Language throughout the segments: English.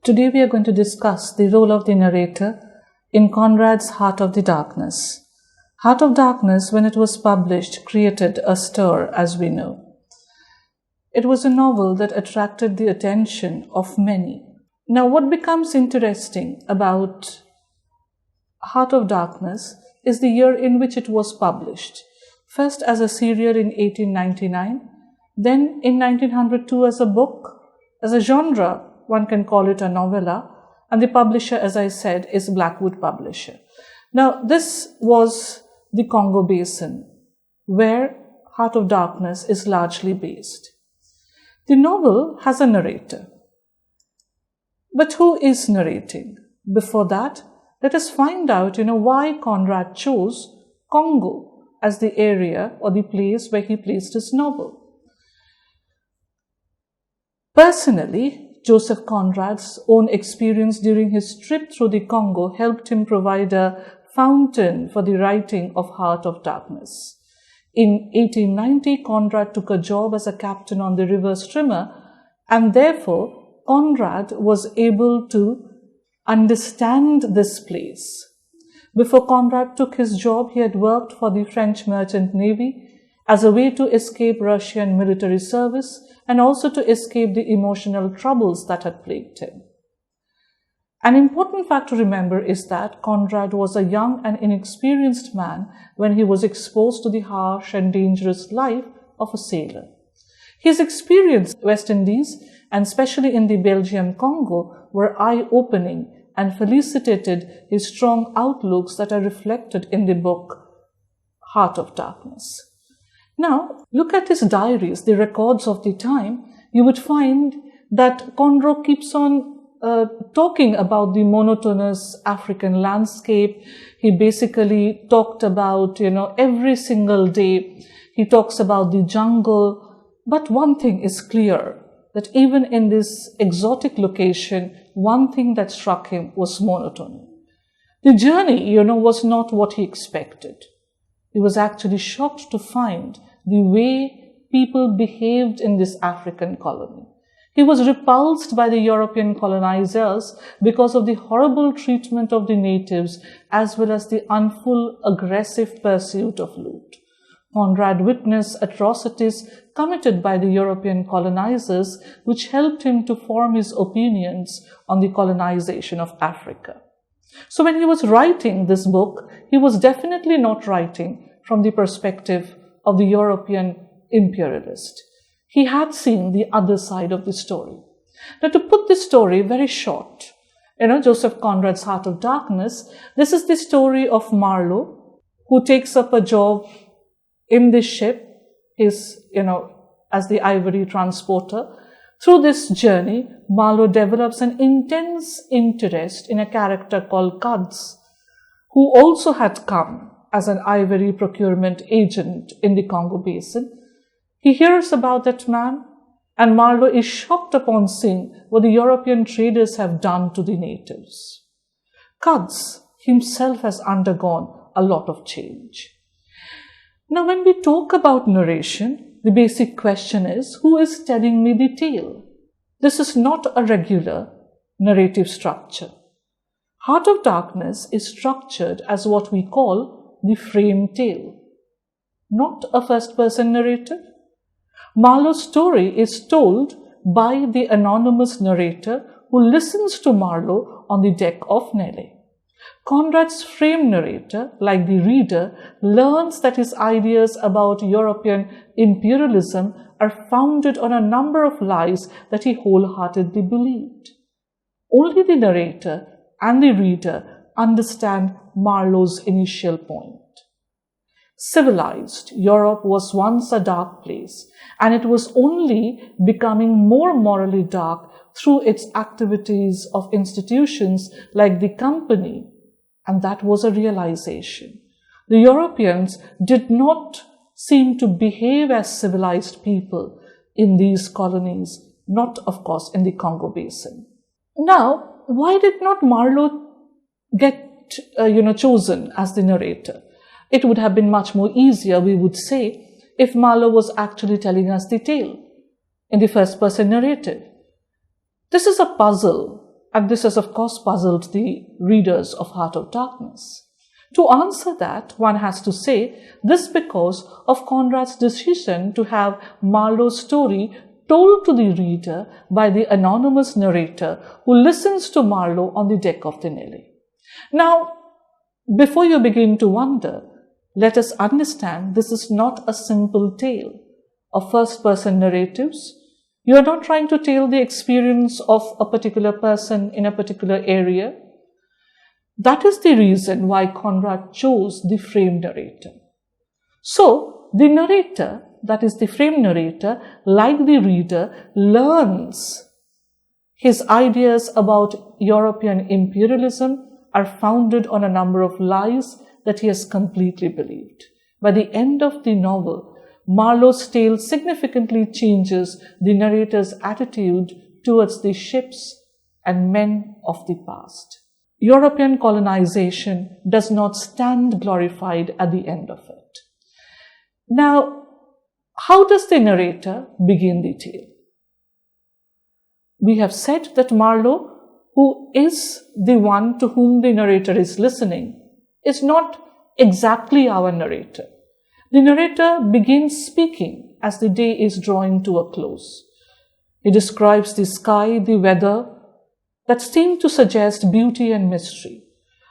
Today we are going to discuss the role of the narrator in Conrad's Heart of the Darkness. Heart of Darkness, when it was published, created a stir, as we know. It was a novel that attracted the attention of many. Now, what becomes interesting about Heart of Darkness is the year in which it was published. First as a serial in 1899, then in 1902 as a book. As a genre, one can call it a novella, and the publisher, as I said, is Blackwood Publisher. Now, this was the Congo Basin, where Heart of Darkness is largely based. The novel has a narrator. But who is narrating? Before that, let us find out, why Conrad chose Congo as the area or the place where he placed his novel. Personally, Joseph Conrad's own experience during his trip through the Congo helped him provide a fountain for the writing of Heart of Darkness. In 1890, Conrad took a job as a captain on the river Strimmer, and therefore Conrad was able to understand this place. Before Conrad took his job, he had worked for the French Merchant Navy as a way to escape Russian military service and also to escape the emotional troubles that had plagued him. An important fact to remember is that Conrad was a young and inexperienced man when he was exposed to the harsh and dangerous life of a sailor. His experience in West Indies, and especially in the Belgian Congo, were eye-opening and felicitated his strong outlooks that are reflected in the book Heart of Darkness. Now, look at his diaries, the records of the time. You would find that Conrad keeps on talking about the monotonous African landscape. He basically talked about, every single day. He talks about the jungle. But one thing is clear, that even in this exotic location, one thing that struck him was monotony. The journey, was not what he expected. He was actually shocked to find the way people behaved in this African colony. He was repulsed by the European colonizers because of the horrible treatment of the natives as well as the unfull aggressive pursuit of loot. Conrad witnessed atrocities committed by the European colonizers, which helped him to form his opinions on the colonization of Africa. So when he was writing this book, he was definitely not writing from the perspective of the European imperialist. He had seen the other side of the story. Now, to put this story very short, Joseph Conrad's Heart of Darkness, this is the story of Marlowe, who takes up a job in this ship, as the ivory transporter. Through this journey, Marlowe develops an intense interest in a character called Conrad'S, who also had come as an ivory procurement agent in the Congo Basin. He hears about that man, and Marlowe is shocked upon seeing what the European traders have done to the natives. Conrad'S himself has undergone a lot of change. Now, when we talk about narration, the basic question is, who is telling me the tale? This is not a regular narrative structure. Heart of Darkness is structured as what we call the frame tale, not a first-person narrative. Marlowe's story is told by the anonymous narrator who listens to Marlowe on the deck of Nelly. Conrad's frame narrator, like the reader, learns that his ideas about European imperialism are founded on a number of lies that he wholeheartedly believed. Only the narrator and the reader understand Marlowe's initial point. Civilized Europe was once a dark place, and it was only becoming more morally dark through its activities of institutions like the company, and that was a realization. The Europeans did not seem to behave as civilized people in these colonies, not, of course, in the Congo Basin. Now, why did not Marlowe get chosen as the narrator? It would have been much more easier, we would say, if Marlowe was actually telling us the tale in the first-person narrative. This is a puzzle And this has, of course, puzzled the readers of Heart of Darkness. To answer that, one has to say this because of Conrad's decision to have Marlowe's story told to the reader by the anonymous narrator who listens to Marlowe on the deck of the Nelly. Now, before you begin to wonder, let us understand this is not a simple tale of first-person narratives. You are not trying to tell the experience of a particular person in a particular area. That is the reason why Conrad chose the frame narrator. So, the narrator, that is the frame narrator, like the reader, learns his ideas about European imperialism are founded on a number of lies that he has completely believed. By the end of the novel, Marlowe's tale significantly changes the narrator's attitude towards the ships and men of the past. European colonization does not stand glorified at the end of it. Now, how does the narrator begin the tale? We have said that Marlowe, who is the one to whom the narrator is listening, is not exactly our narrator. The narrator begins speaking as the day is drawing to a close. He describes the sky, the weather, that seem to suggest beauty and mystery.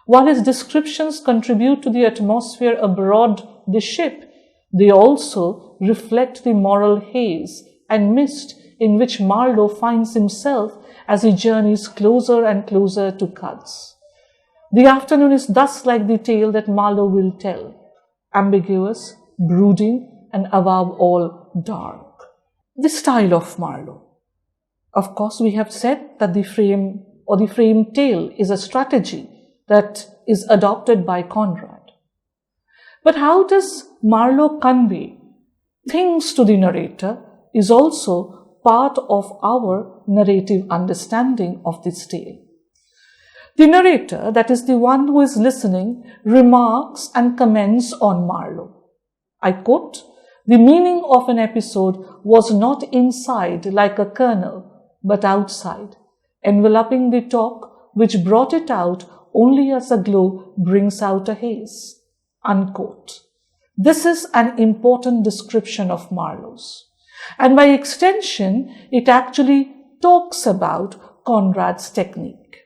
While his descriptions contribute to the atmosphere aboard the ship, they also reflect the moral haze and mist in which Marlowe finds himself as he journeys closer and closer to Conrad's. The afternoon is thus like the tale that Marlowe will tell, ambiguous, brooding, and above all, dark. The style of Marlowe. Of course, we have said that the frame tale is a strategy that is adopted by Conrad. But how does Marlowe convey things to the narrator is also part of our narrative understanding of this tale. The narrator, that is the one who is listening, remarks and comments on Marlowe. I quote, "The meaning of an episode was not inside like a kernel, but outside, enveloping the talk which brought it out only as a glow brings out a haze." Unquote. This is an important description of Marlowe's. And by extension, it actually talks about Conrad's technique.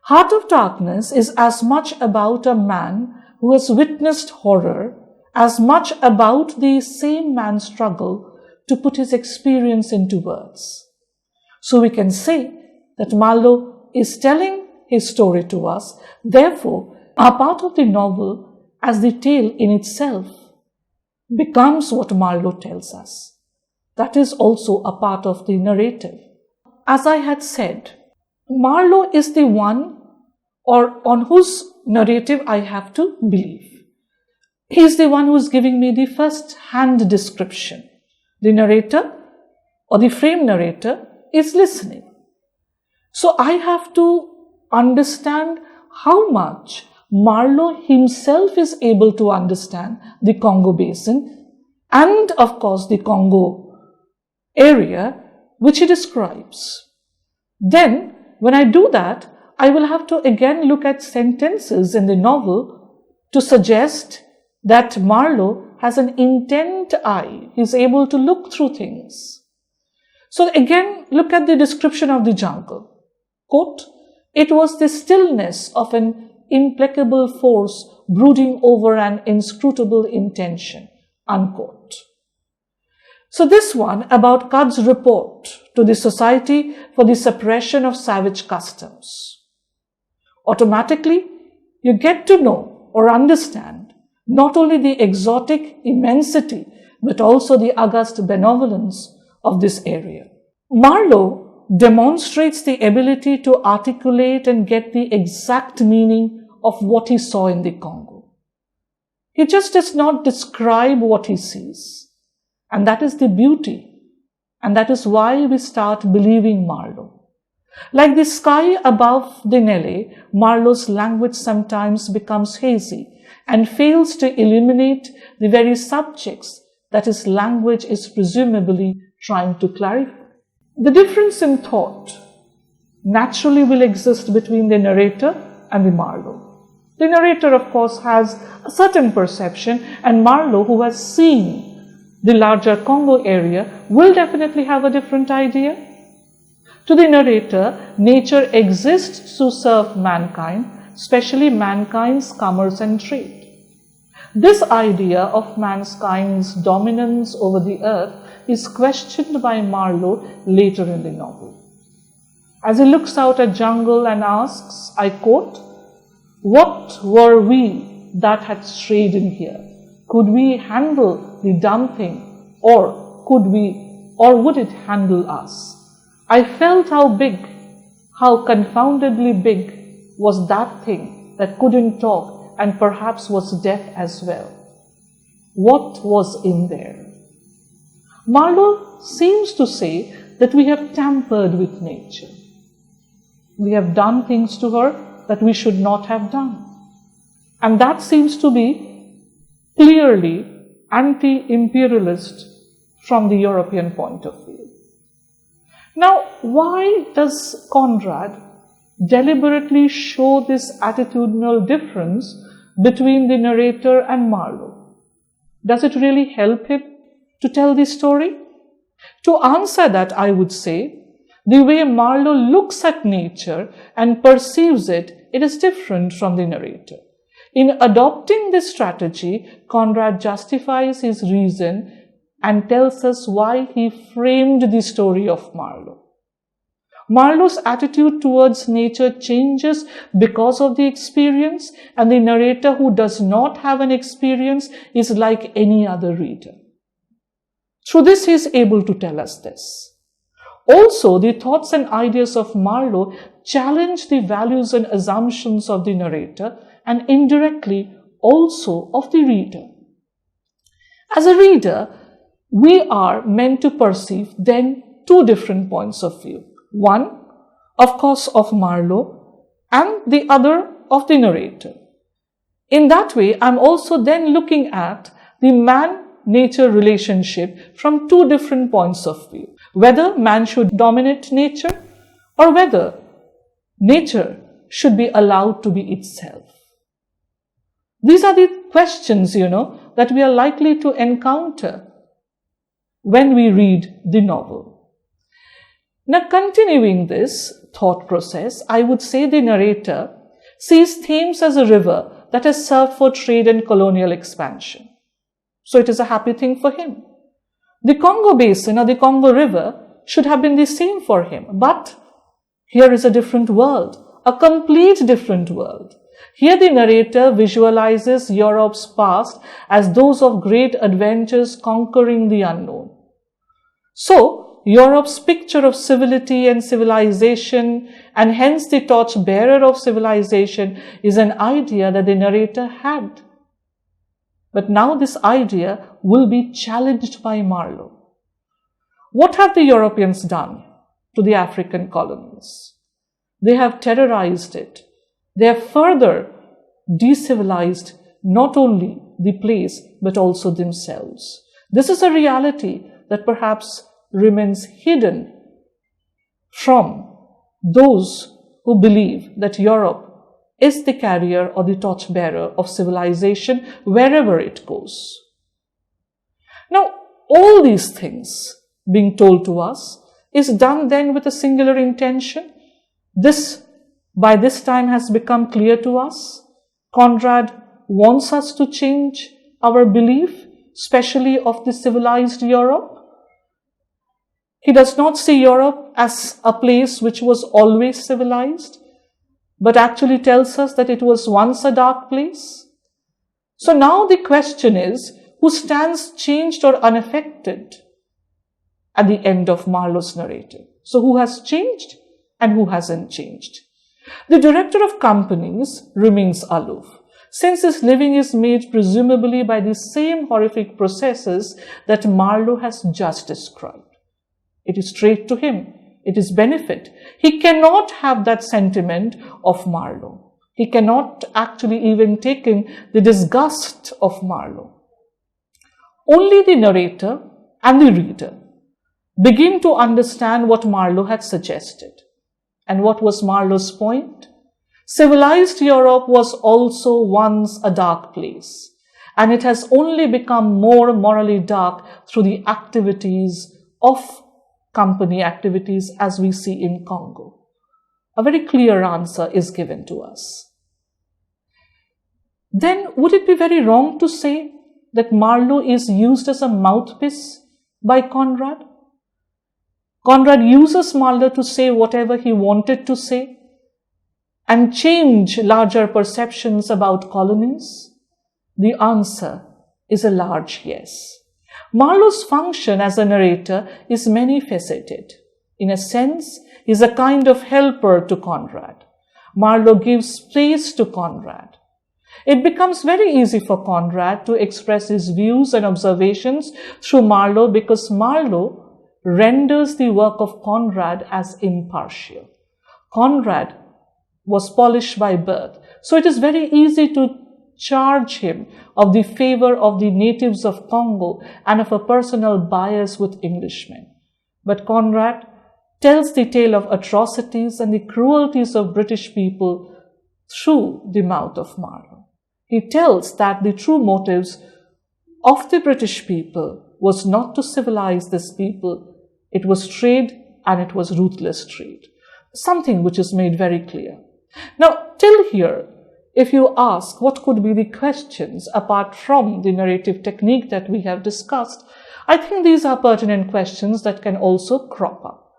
Heart of Darkness is as much about a man who has witnessed horror as much about the same man's struggle to put his experience into words. So we can say that Marlowe is telling his story to us, therefore, a part of the novel as the tale in itself becomes what Marlowe tells us. That is also a part of the narrative. As I had said, Marlowe is the one on whose narrative I have to believe. He is the one who is giving me the first-hand description. The narrator or the frame narrator is listening. So I have to understand how much Marlowe himself is able to understand the Congo Basin and, of course, the Congo area which he describes. Then, when I do that, I will have to again look at sentences in the novel to suggest that Marlowe has an intent eye. He's able to look through things. So again, look at the description of the jungle. Quote, "It was the stillness of an implacable force brooding over an inscrutable intention." Unquote. So this one about Conrad's report to the Society for the Suppression of Savage Customs. Automatically, you get to know or understand not only the exotic immensity, but also the august benevolence of this area. Marlowe demonstrates the ability to articulate and get the exact meaning of what he saw in the Congo. He just does not describe what he sees. And that is the beauty. And that is why we start believing Marlowe. Like the sky above the Nelly, Marlowe's language sometimes becomes hazy and fails to illuminate the very subjects that his language is presumably trying to clarify. The difference in thought naturally will exist between the narrator and the Marlowe. The narrator, of course, has a certain perception, and Marlowe, who has seen the larger Congo area, will definitely have a different idea. To the narrator, nature exists to serve mankind, especially mankind's commerce and trade. This idea of mankind's dominance over the earth is questioned by Marlowe later in the novel. As he looks out at jungle and asks, I quote, "What were we that had strayed in here? Could we handle the dumb thing, or would it handle us? I felt how big, how confoundedly big was that thing that couldn't talk and perhaps was deaf as well. What was in there?" Marlowe seems to say that we have tampered with nature. We have done things to her that we should not have done. And that seems to be clearly anti-imperialist from the European point of view. Now, why does Conrad deliberately show this attitudinal difference between the narrator and Marlowe? Does it really help him to tell the story? To answer that, I would say, the way Marlowe looks at nature and perceives it, it is different from the narrator. In adopting this strategy, Conrad justifies his reason and tells us why he framed the story of Marlowe. Marlowe's attitude towards nature changes because of the experience, and the narrator who does not have an experience is like any other reader. Through this, he is able to tell us this. Also, the thoughts and ideas of Marlowe challenge the values and assumptions of the narrator and indirectly also of the reader. As a reader, we are meant to perceive then two different points of view. One, of course, of Marlowe, and the other of the narrator. In that way, I'm also then looking at the man-nature relationship from two different points of view. Whether man should dominate nature or whether nature should be allowed to be itself. These are the questions, that we are likely to encounter when we read the novel. Now, continuing this thought process, I would say the narrator sees Thames as a river that has served for trade and colonial expansion. So it is a happy thing for him. The Congo Basin or the Congo River should have been the same for him. But here is a different world, a complete different world. Here the narrator visualizes Europe's past as those of great adventures conquering the unknown. So, Europe's picture of civility and civilization, and hence the torch-bearer of civilization, is an idea that the narrator had. But now this idea will be challenged by Marlowe. What have the Europeans done to the African colonies? They have terrorized it. They have further decivilized not only the place but also themselves. This is a reality that perhaps remains hidden from those who believe that Europe is the carrier or the torchbearer of civilization wherever it goes. Now, all these things being told to us is done then with a singular intention. This, by this time, has become clear to us. Conrad wants us to change our belief, especially of the civilized Europe. He does not see Europe as a place which was always civilized, but actually tells us that it was once a dark place. So now the question is, who stands changed or unaffected at the end of Marlowe's narrative? So who has changed and who hasn't changed? The director of companies remains aloof, since his living is made presumably by the same horrific processes that Marlowe has just described. It is trade to him. It is benefit. He cannot have that sentiment of Marlowe. He cannot actually even take in the disgust of Marlowe. Only the narrator and the reader begin to understand what Marlowe had suggested. And what was Marlowe's point? Civilized Europe was also once a dark place, and it has only become more morally dark through the activities of company activities as we see in Congo. A very clear answer is given to us. Then would it be very wrong to say that Marlowe is used as a mouthpiece by Conrad? Conrad uses Marlowe to say whatever he wanted to say and change larger perceptions about colonies? The answer is a large yes. Marlowe's function as a narrator is many-faceted. In a sense, he is a kind of helper to Conrad. Marlowe gives space to Conrad. It becomes very easy for Conrad to express his views and observations through Marlowe because Marlowe renders the work of Conrad as impartial. Conrad was polished by birth, so it is very easy to charge him of the favor of the natives of Congo and of a personal bias with Englishmen. But Conrad tells the tale of atrocities and the cruelties of British people through the mouth of Marlowe. He tells that the true motives of the British people was not to civilize this people. It was trade, and it was ruthless trade. Something which is made very clear. Now, till here, if you ask what could be the questions apart from the narrative technique that we have discussed, I think these are pertinent questions that can also crop up.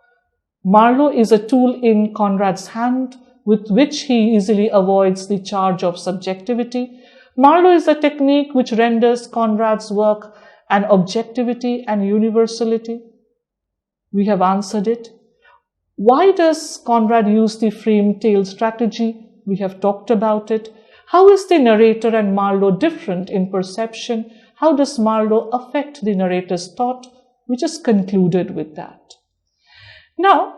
Marlowe is a tool in Conrad's hand with which he easily avoids the charge of subjectivity. Marlowe is a technique which renders Conrad's work an objectivity and universality. We have answered it. Why does Conrad use the frame tale strategy? We have talked about it. How is the narrator and Marlowe different in perception? How does Marlowe affect the narrator's thought? We just concluded with that. Now,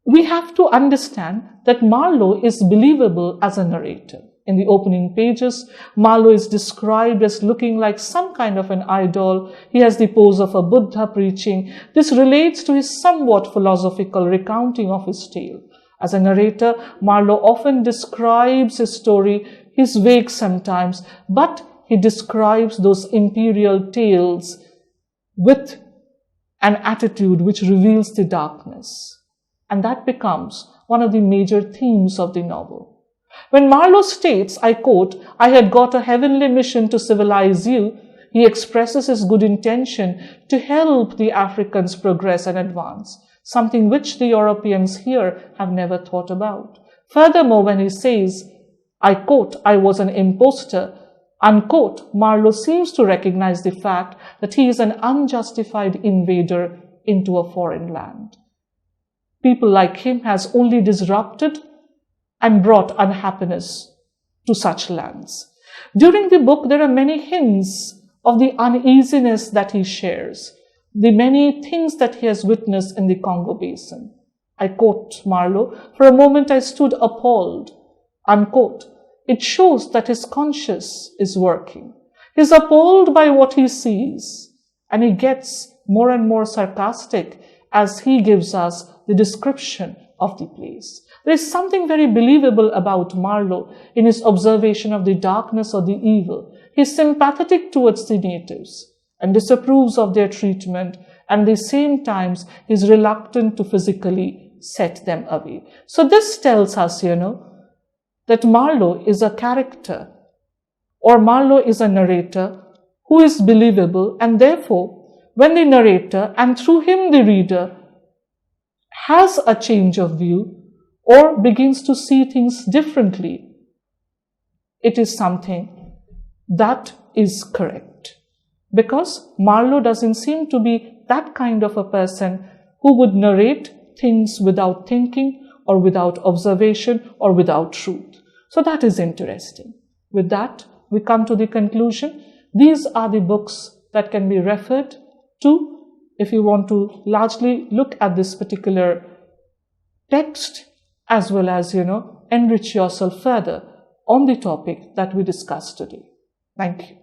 we have to understand that Marlowe is believable as a narrator. In the opening pages, Marlowe is described as looking like some kind of an idol. He has the pose of a Buddha preaching. This relates to his somewhat philosophical recounting of his tale. As a narrator, Marlowe often describes his story. He's vague sometimes, but he describes those imperial tales with an attitude which reveals the darkness. And that becomes one of the major themes of the novel. When Marlowe states, I quote, "I had got a heavenly mission to civilize you," he expresses his good intention to help the Africans progress and advance, something which the Europeans here have never thought about. Furthermore, when he says, I quote, "I was an impostor," unquote, Marlowe seems to recognize the fact that he is an unjustified invader into a foreign land. People like him has only disrupted and brought unhappiness to such lands. During the book, there are many hints of the uneasiness that he shares, the many things that he has witnessed in the Congo Basin. I quote Marlowe, "For a moment I stood appalled," unquote. It shows that his conscience is working. He's appalled by what he sees, and he gets more and more sarcastic as he gives us the description of the place. There is something very believable about Marlowe in his observation of the darkness or the evil. He is sympathetic towards the natives and disapproves of their treatment, and at the same time he is reluctant to physically set them away. So this tells us, that Marlowe is a character, or Marlowe is a narrator who is believable, and therefore when the narrator and through him the reader has a change of view or begins to see things differently, it is something that is correct. Because Marlowe doesn't seem to be that kind of a person who would narrate things without thinking or without observation or without truth. So that is interesting. With that, we come to the conclusion. These are the books that can be referred to if you want to largely look at this particular text, as well as, enrich yourself further on the topic that we discussed today. Thank you.